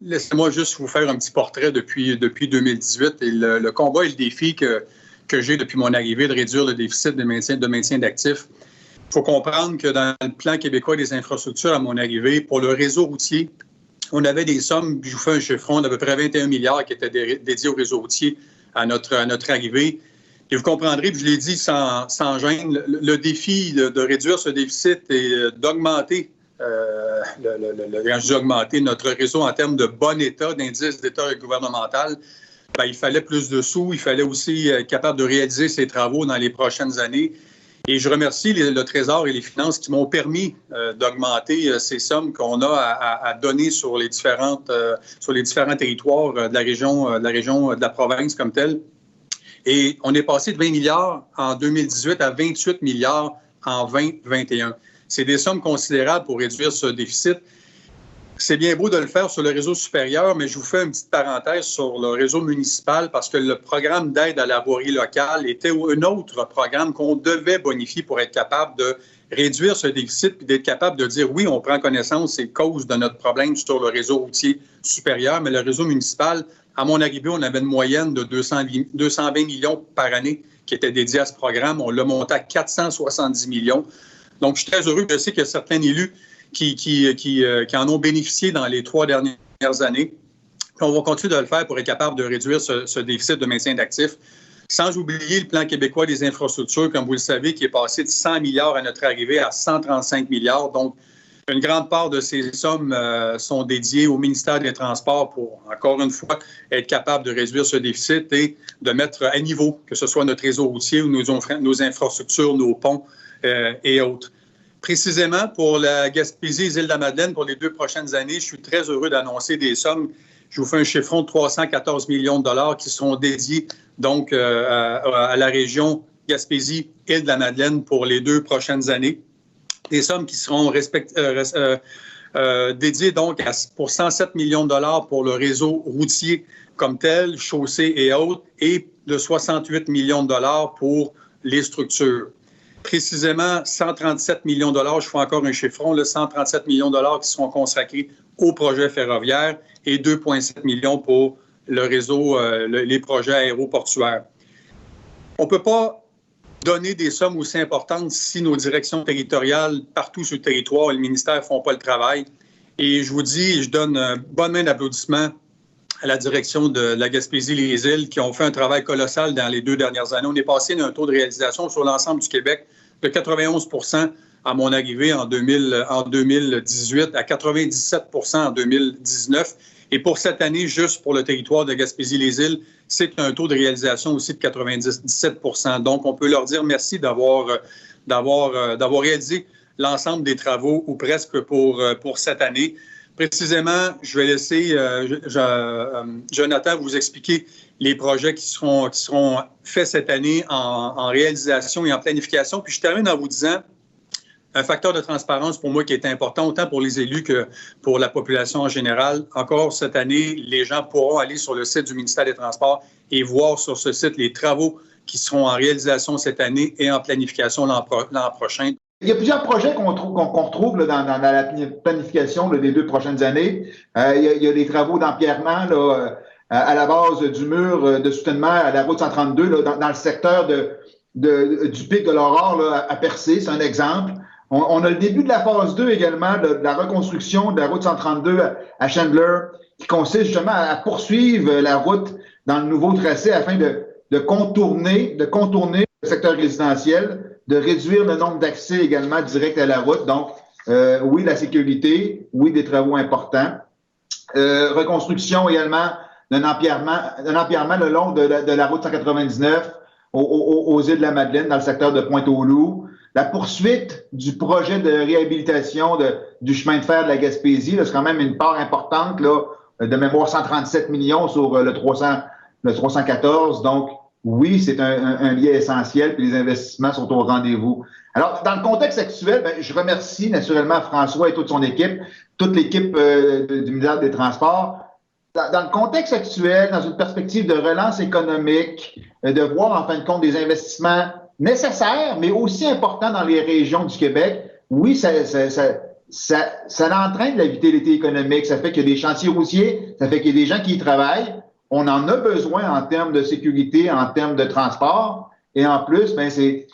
laissez-moi juste vous faire un petit portrait depuis 2018 et le combat et le défi que j'ai depuis mon arrivée de réduire le déficit de maintien d'actifs. Il faut comprendre que dans le plan québécois des infrastructures à mon arrivée, pour le réseau routier, on avait des sommes, je vous fais un chiffron, d'à peu près 21 milliards qui étaient dédiés au réseau routier à notre arrivée. Et vous comprendrez, puis je l'ai dit sans gêne, le défi de réduire ce déficit et d'augmenter notre réseau en termes de bon état, d'indice d'état gouvernemental. Bien, il fallait plus de sous, il fallait aussi être capable de réaliser ces travaux dans les prochaines années. Et je remercie le Trésor et les finances qui m'ont permis d'augmenter ces sommes qu'on a à donner sur les différents territoires de la province comme telle. Et on est passé de 20 milliards en 2018 à 28 milliards en 2021. C'est des sommes considérables pour réduire ce déficit. C'est bien beau de le faire sur le réseau supérieur, mais je vous fais une petite parenthèse sur le réseau municipal parce que le programme d'aide à la voirie locale était un autre programme qu'on devait bonifier pour être capable de réduire ce déficit et d'être capable de dire oui, on prend connaissance des causes de notre problème sur le réseau routier supérieur, mais le réseau municipal, à mon arrivée, on avait une moyenne de 220 millions par année qui était dédiée à ce programme. On l'a monté à 470 millions. Donc, je suis très heureux. Je sais qu'il y a certains élus qui en ont bénéficié dans les 3 dernières années. Puis on va continuer de le faire pour être capable de réduire ce déficit de maintien d'actifs. Sans oublier le plan québécois des infrastructures, comme vous le savez, qui est passé de 100 milliards à notre arrivée à 135 milliards. Donc, une grande part de ces sommes sont dédiées au ministère des Transports pour, encore une fois, être capable de réduire ce déficit et de mettre à niveau, que ce soit notre réseau routier ou nos infrastructures, nos ponts et autres. Précisément, pour la Gaspésie et les Îles-de-la-Madeleine, pour les 2 prochaines années, je suis très heureux d'annoncer des sommes. Je vous fais un chiffron de 314 millions de dollars qui seront dédiés donc à la région Gaspésie et Îles-de-la-Madeleine pour les 2 prochaines années. Des sommes qui seront dédiées donc pour 107 millions de dollars pour le réseau routier comme tel, chaussée et autres, et de 68 millions de dollars pour les structures. Précisément, 137 millions de dollars, je fais encore un chiffron, 137 millions de dollars qui seront consacrés au projet ferroviaire et 2,7 millions pour le réseau, les projets aéroportuaires. On ne peut pas donner des sommes aussi importantes si nos directions territoriales, partout sur le territoire, et le ministère ne font pas le travail. Et je vous dis, je donne une bonne main d'applaudissement à la direction de la Gaspésie-les-Îles qui ont fait un travail colossal dans les 2 dernières années. On est passé d'un taux de réalisation sur l'ensemble du Québec de 91 % à mon arrivée en 2018 à 97 % en 2019. Et pour cette année, juste pour le territoire de Gaspésie-les-Îles, c'est un taux de réalisation aussi de 97 %. Donc, on peut leur dire merci d'avoir réalisé l'ensemble des travaux ou presque pour cette année. Précisément, je vais laisser Jonathan vous expliquer les projets qui seront faits cette année en réalisation et en planification. Puis je termine en vous disant un facteur de transparence pour moi qui est important, autant pour les élus que pour la population en général. Encore cette année, les gens pourront aller sur le site du ministère des Transports et voir sur ce site les travaux qui seront en réalisation cette année et en planification l'an prochain. Il y a plusieurs projets qu'on retrouve là, dans la planification là, des 2 prochaines années. Il y a des travaux d'empierrement à la base du mur de soutènement à la route 132 là, dans le secteur du pic de l'Aurore là, à Percé, c'est un exemple. On a le début de la phase 2 également de la reconstruction de la route 132 à Chandler qui consiste justement à poursuivre la route dans le nouveau tracé afin de contourner le secteur résidentiel, de réduire le nombre d'accès également direct à la route. Donc, oui, la sécurité, oui, des travaux importants. Reconstruction également d'un empierrement le long de la route 199 aux îles de la Madeleine, dans le secteur de Pointe-aux-Loups. La poursuite du projet de réhabilitation du chemin de fer de la Gaspésie, c'est quand même une part importante, là, de mémoire 137 millions sur le 314. Donc, oui, c'est un lien essentiel, puis les investissements sont au rendez-vous. Alors, dans le contexte actuel, je remercie naturellement François et toute son équipe, toute l'équipe du ministère des Transports. Dans le contexte actuel, dans une perspective de relance économique, de voir en fin de compte des investissements nécessaires, mais aussi importants dans les régions du Québec, oui, ça ça entraîne la vitalité économique. Ça fait qu'il y a des chantiers routiers, ça fait qu'il y a des gens qui y travaillent. On en a besoin en termes de sécurité, en termes de transport. Et en plus, ben c'est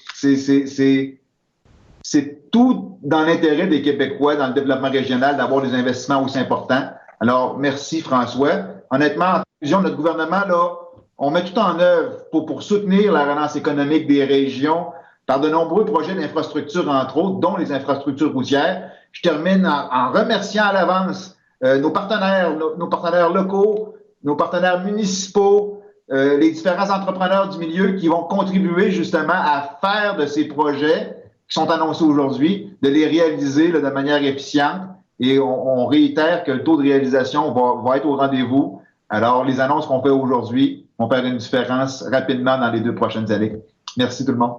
tout dans l'intérêt des Québécois, dans le développement régional, d'avoir des investissements aussi importants. Alors, merci François. Honnêtement, en conclusion, notre gouvernement, là, on met tout en œuvre pour soutenir la relance économique des régions par de nombreux projets d'infrastructures, entre autres, dont les infrastructures routières. Je termine en remerciant à l'avance nos partenaires locaux, nos partenaires municipaux, les différents entrepreneurs du milieu qui vont contribuer justement à faire de ces projets qui sont annoncés aujourd'hui, de les réaliser là, de manière efficiente. Et on réitère que le taux de réalisation va être au rendez-vous. Alors, les annonces qu'on fait aujourd'hui vont faire une différence rapidement dans les 2 prochaines années. Merci tout le monde.